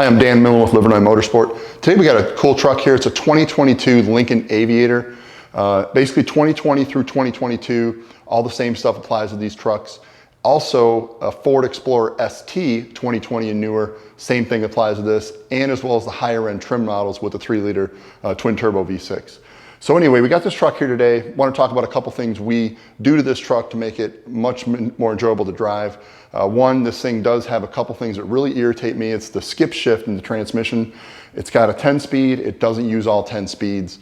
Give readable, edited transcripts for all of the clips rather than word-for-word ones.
Hi, I'm Dan Millen with Livernois Motorsport. Today we got a cool truck here. It's a 2022 Lincoln Aviator. Basically 2020 through 2022, all the same stuff applies to these trucks. Also a Ford Explorer ST 2020 and newer, same thing applies to this, and as well as the higher end trim models with the 3-liter twin turbo V6. So anyway, we got this truck here today. Want to talk about a couple things we do to this truck to make it much more enjoyable to drive. One, this thing does have a couple things that really irritate me. It's the skip shift in the transmission. It's got a 10-speed. It doesn't use all 10 speeds.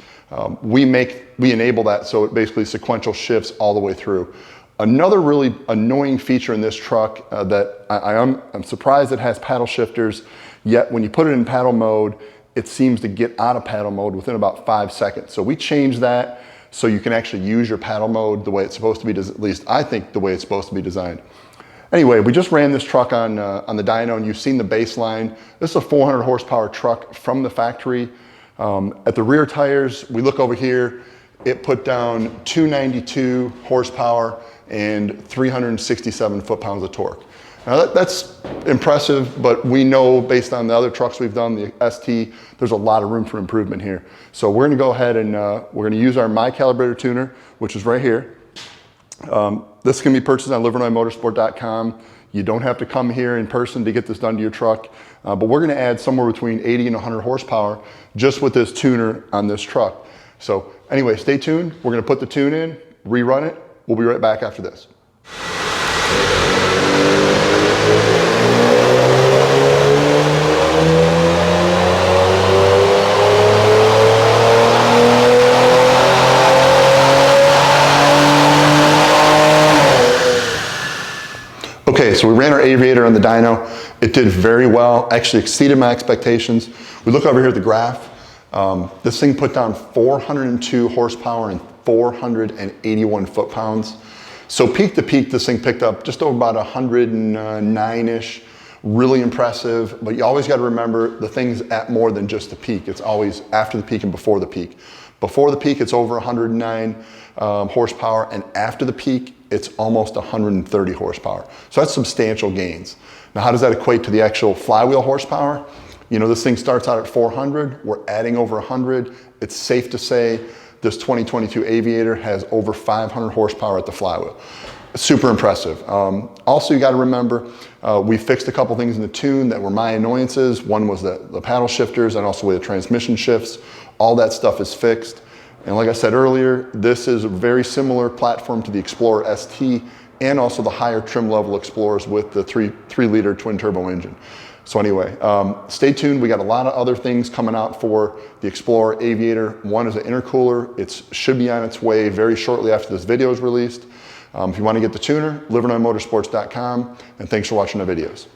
We enable that so it basically sequential shifts all the way through. Another really annoying feature in this truck that I'm surprised it has paddle shifters, yet when you put it in paddle mode, it seems to get out of paddle mode within about 5 seconds. So we changed that so you can actually use your paddle mode the way it's supposed to be, at least I think the way it's supposed to be designed. Anyway, we just ran this truck on the dyno, and you've seen the baseline. This is a 400 horsepower truck from the factory. At the rear tires, we look over here, it put down 292 horsepower and 367 foot-pounds of torque. Now that's impressive, but we know based on the other trucks we've done, the ST, there's a lot of room for improvement here. So we're gonna go ahead and we're gonna use our MyCalibrator tuner, which is right here. This can be purchased on livernoismotorsport.com. You don't have to come here in person to get this done to your truck, but we're gonna add somewhere between 80 and 100 horsepower just with this tuner on this truck. So anyway, stay tuned. We're gonna put the tune in, rerun it. We'll be right back after this. Okay, so we ran our Aviator on the dyno. It did very well, actually exceeded my expectations. We look over here at the graph. This thing put down 402 horsepower and 481 foot-pounds. So peak to peak, this thing picked up just over about 109-ish. Really impressive, but you always got to remember the thing's at more than just the peak. It's always after the peak and before the peak. Before the peak, it's over 109 horsepower, and after the peak, it's almost 130 horsepower. So that's substantial gains. Now, how does that equate to the actual flywheel horsepower? You know, this thing starts out at 400. We're adding over 100. It's safe to say this 2022 Aviator has over 500 horsepower at the flywheel. Super impressive. Also, you got to remember, we fixed a couple things in the tune that were my annoyances. One was the paddle shifters and also the way the transmission shifts. All that stuff is fixed. And like I said earlier, this is a very similar platform to the Explorer ST and also the higher trim level Explorers with the 3-liter twin turbo engine. So anyway, stay tuned. We got a lot of other things coming out for the Explorer Aviator. One is an intercooler. It should be on its way very shortly after this video is released. If you want to get the tuner, livernoismotorsports.com, and thanks for watching the videos.